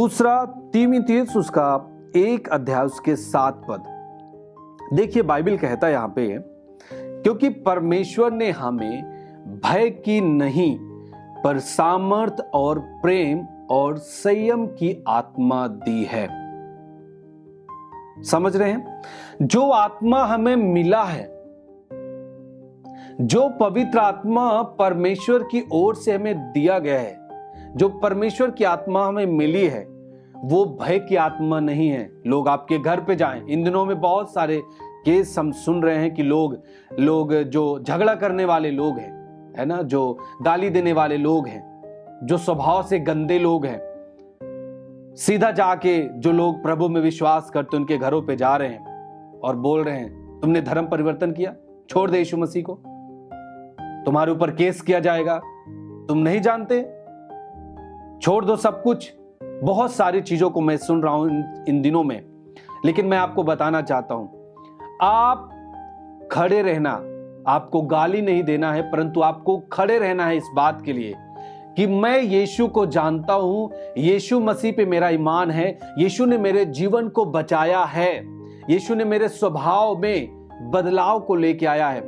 दूसरा तीमुथियुस उसका 1 अध्याय उसके 7 पद। देखिए बाइबल कहता है यहां पे, क्योंकि परमेश्वर ने हमें भय की नहीं पर सामर्थ और प्रेम और संयम की आत्मा दी है। समझ रहे हैं? जो आत्मा हमें मिला है, जो पवित्र आत्मा परमेश्वर की ओर से हमें दिया गया है, जो परमेश्वर की आत्मा हमें मिली है, वो भय की आत्मा नहीं है। लोग आपके घर पे जाएं, इन दिनों में बहुत सारे केस हम सुन रहे हैं कि लोग जो झगड़ा करने वाले लोग हैं, है ना, जो गाली देने वाले लोग हैं, जो स्वभाव से गंदे लोग हैं, सीधा जाके जो लोग प्रभु में विश्वास करते उनके घरों पे जा रहे हैं और बोल रहे हैं तुमने धर्म परिवर्तन किया, छोड़ दे यीशु मसीह को, तुम्हारे ऊपर केस किया जाएगा, तुम नहीं जानते, छोड़ दो सब कुछ। बहुत सारी चीजों को मैं सुन रहा हूं इन दिनों में। लेकिन मैं आपको बताना चाहता हूं, आप खड़े रहना, आपको गाली नहीं देना है, परंतु आपको खड़े रहना है इस बात के लिए कि मैं यीशु को जानता हूं, यीशु मसीह पे मेरा ईमान है, यीशु ने मेरे जीवन को बचाया है, यीशु ने मेरे स्वभाव में बदलाव को लेके आया है।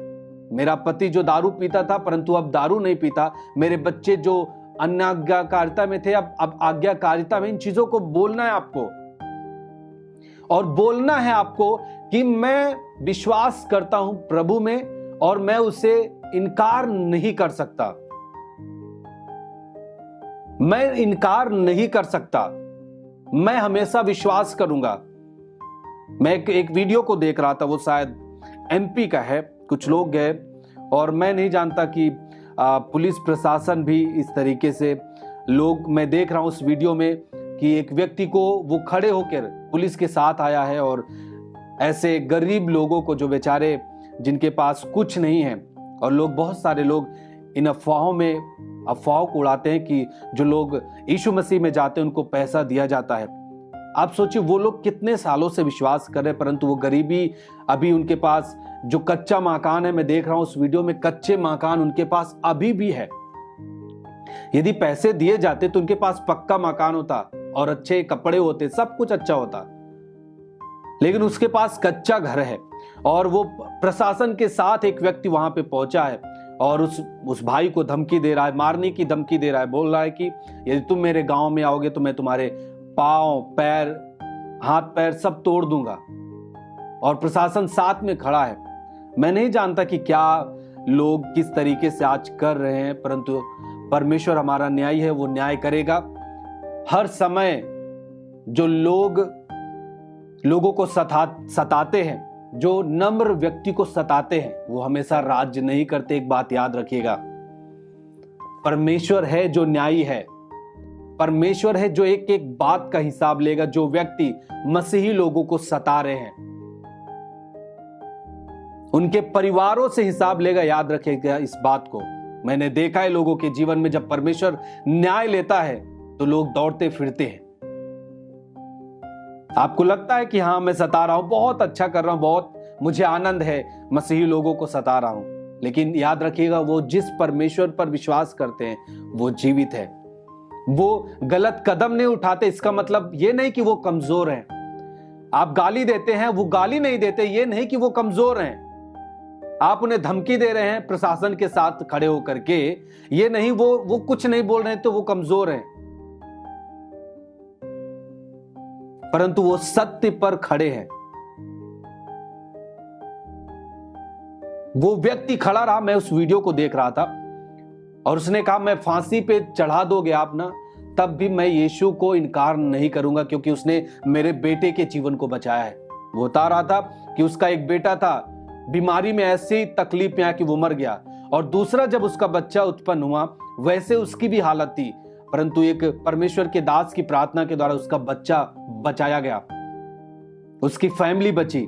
मेरा पति जो दारू पीता था परंतु अब दारू नहीं पीता, मेरे बच्चे जो अनाज्ञाकारिता में थे अब आज्ञाकारिता में। इन चीजों को बोलना है आपको, और बोलना है आपको कि मैं विश्वास करता हूं प्रभु में और मैं उसे इनकार नहीं कर सकता, मैं इनकार नहीं कर सकता, मैं हमेशा विश्वास करूंगा। मैं एक वीडियो को देख रहा था, वो शायद एमपी का है, कुछ लोग गए और मैं नहीं जानता कि पुलिस प्रशासन भी इस तरीके से लोग, मैं देख रहा हूं उस वीडियो में कि एक व्यक्ति को वो खड़े होकर पुलिस के साथ आया है और ऐसे गरीब लोगों को जो बेचारे जिनके पास कुछ नहीं है, और लोग बहुत सारे लोग इन अफवाहों को उड़ाते हैं कि जो लोग यीशु मसीह में जाते हैं उनको पैसा दिया जाता है। आप सोचिए वो लोग कितने सालों से विश्वास कर रहे हैं, परंतु वो गरीबी अभी उनके पास जो कच्चा मकान है, मैं देख रहा हूं उस वीडियो में, कच्चे मकान उनके पास अभी भी है। यदि पैसे दिए जाते तो उनके पास पक्का मकान होता और अच्छे कपड़े होते, सब कुछ अच्छा होता, लेकिन उसके पास कच्चा घर है। और वो प्रशासन के साथ एक व्यक्ति वहां पे पहुंचा है और उस भाई को धमकी दे रहा है, मारने की धमकी दे रहा है, बोल रहा है कि यदि तुम मेरे गांव में आओगे तो मैं तुम्हारे पांव, पैर, हाथ पैर सब तोड़ दूंगा। और प्रशासन साथ में खड़ा है। मैं नहीं जानता कि क्या लोग किस तरीके से आज कर रहे हैं, परंतु परमेश्वर हमारा न्यायी है, वो न्याय करेगा। हर समय जो लोगों को सताते हैं, जो नम्र व्यक्ति को सताते हैं, वो हमेशा राज्य नहीं करते। एक बात याद रखिएगा, परमेश्वर है जो न्यायी है, परमेश्वर है जो एक एक बात का हिसाब लेगा। जो व्यक्ति मसीही लोगों को सता रहे हैं उनके परिवारों से हिसाब लेगा, याद रखिएगा इस बात को। मैंने देखा है लोगों के जीवन में जब परमेश्वर न्याय लेता है तो लोग दौड़ते फिरते हैं। आपको लगता है कि हाँ मैं सता रहा हूं, बहुत अच्छा कर रहा हूं, बहुत मुझे आनंद है मसीही लोगों को सता रहा हूं, लेकिन याद रखिएगा वो जिस परमेश्वर पर विश्वास करते हैं वो जीवित है, वो गलत कदम नहीं उठाते। इसका मतलब ये नहीं कि वो कमजोर हैं। आप गाली देते हैं, वो गाली नहीं देते, ये नहीं कि वो कमजोर हैं। आप उन्हें धमकी दे रहे हैं प्रशासन के साथ खड़े होकर के, ये नहीं वो कुछ नहीं बोल रहे हैं तो वो कमजोर हैं, परंतु वो सत्य पर खड़े हैं। वो व्यक्ति खड़ा रहा, मैं उस वीडियो को देख रहा था और उसने कहा मैं फांसी पे चढ़ा दोगे आप ना, तब भी मैं यीशु को इनकार नहीं करूंगा, क्योंकि उसने मेरे बेटे के जीवन को बचाया है। वो बता रहा था कि उसका एक बेटा था, बीमारी में ऐसी तकलीफ में आया कि वो मर गया, और दूसरा जब उसका बच्चा उत्पन्न हुआ वैसे उसकी भी हालत थी, परंतु एक परमेश्वर के दास की प्रार्थना के द्वारा उसका बच्चा बचाया गया, उसकी फैमिली बची।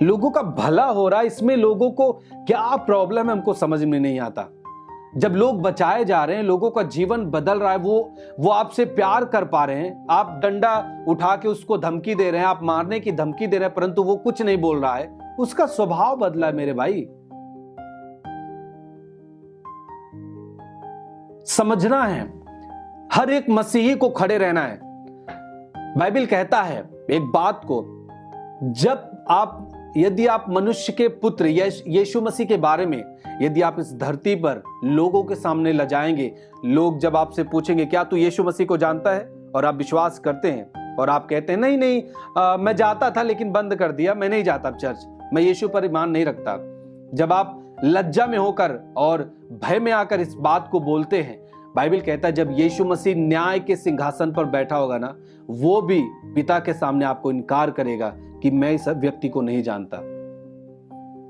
लोगों का भला हो रहा है, इसमें लोगों को क्या प्रॉब्लम है हमको समझ में नहीं आता। जब लोग बचाए जा रहे हैं, लोगों का जीवन बदल रहा है, वो आपसे प्यार कर पा रहे हैं, आप डंडा उठा के उसको धमकी दे रहे हैं, आप मारने की धमकी दे रहे हैं, परंतु वो कुछ नहीं बोल रहा है, उसका स्वभाव बदला है मेरे भाई। समझना है, हर एक मसीही को खड़े रहना है। बाइबल कहता है एक बात को, यदि आप मनुष्य के पुत्र यीशु मसीह के बारे में यदि आप इस धरती पर लोगों के सामने ले जाएंगे, लोग जब आपसे पूछेंगे क्या तू यीशु मसीह को जानता है, और आप विश्वास करते हैं और आप कहते हैं नहीं नहीं मैं जाता था लेकिन बंद कर दिया, मैं नहीं जाता चर्च, मैं यीशु पर ईमान नहीं रखता। जब आप लज्जा में होकर और भय में आकर इस बात को बोलते हैं, बाइबल कहता है जब यीशु मसीह न्याय के सिंहासन पर बैठा होगा ना, वो भी पिता के सामने आपको इनकार करेगा कि मैं इस व्यक्ति को नहीं जानता।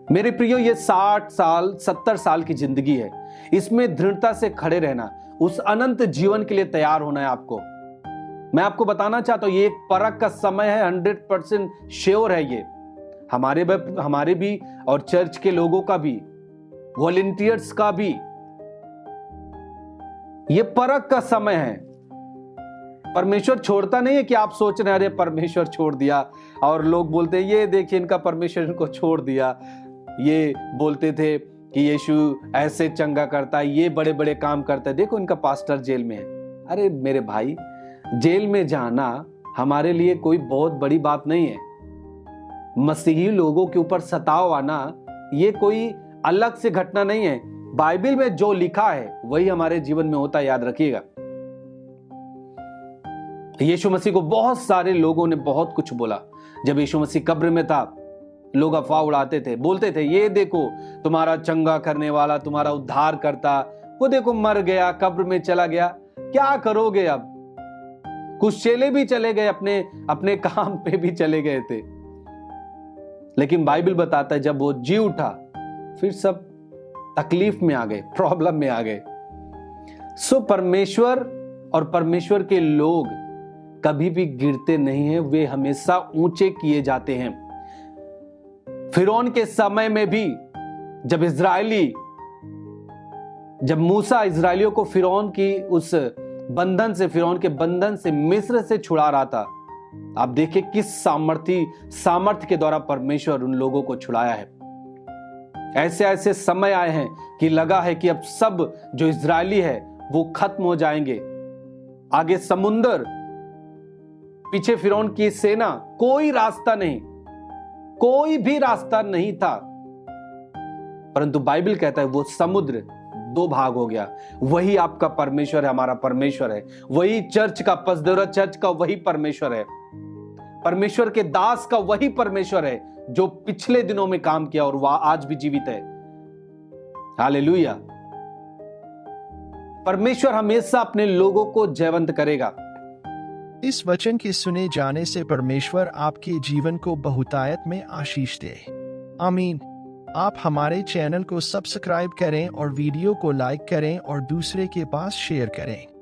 मेरे प्रियो, ये 60 साल 70 साल की जिंदगी है, इसमें दृढ़ता से खड़े रहना, उस अनंत जीवन के लिए तैयार होना है आपको। मैं आपको बताना चाहता हूं ये एक परख का समय है, 100% श्योर है ये, हमारे भी और चर्च के लोगों का भी, वॉलंटियर्स का भी। ये परख का समय है। परमेश्वर छोड़ता नहीं है कि आप सोच रहे हैं अरे परमेश्वर छोड़ दिया, और लोग बोलते हैं ये देखिए इनका परमेश्वर इनको छोड़ दिया, ये बोलते थे कि यीशु ऐसे चंगा करता है, ये बड़े बड़े काम करता है, देखो इनका पास्टर जेल में है। अरे मेरे भाई, जेल में जाना हमारे लिए कोई बहुत बड़ी बात नहीं है। मसीही लोगों के ऊपर सताव आना ये कोई अलग से घटना नहीं है। बाइबल में जो लिखा है वही हमारे जीवन में होता है, याद रखिएगा। यीशु मसीह को बहुत सारे लोगों ने बहुत कुछ बोला। जब यीशु मसीह कब्र में था, लोग अफवाह उड़ाते थे, बोलते थे ये देखो तुम्हारा चंगा करने वाला, तुम्हारा उद्धार करता, वो देखो मर गया, कब्र में चला गया, क्या करोगे अब। कुछ चेले भी चले गए, अपने काम पे भी चले गए थे। लेकिन बाइबल बताता है जब वो जी उठा, फिर सब तकलीफ में आ गए, प्रॉब्लम में आ गए। सो परमेश्वर और परमेश्वर के लोग कभी भी गिरते नहीं हैं, वे हमेशा ऊंचे किए जाते हैं। फिरौन के समय में भी जब मूसा इजराइलियों को फिरौन के बंधन से मिस्र से छुड़ा रहा था, आप देखिए किस सामर्थ्य के द्वारा परमेश्वर उन लोगों को छुड़ाया है। ऐसे ऐसे समय आए हैं कि लगा है कि अब सब जो इजरायली है वो खत्म हो जाएंगे। आगे समुंदर, पीछे फिरौन की सेना, कोई भी रास्ता नहीं था। परंतु बाइबल कहता है वो समुद्र 2 भाग हो गया। वही आपका परमेश्वर है, हमारा परमेश्वर है। वही चर्च का पसदेवरा चर्च का वही परमेश्वर है। परमेश्वर के दास का वही परमेश्वर है जो पिछले दिनों में काम किया और वह आज भी जीवित है। हालेलुया। परमेश्वर हमेशा अपने लोगों को जयवंत करेगा। इस वचन के सुने जाने से परमेश्वर आपके जीवन को बहुतायत में आशीष दे। आमीन। आप हमारे चैनल को सब्सक्राइब करें और वीडियो को लाइक करें और दूसरे के पास शेयर करें।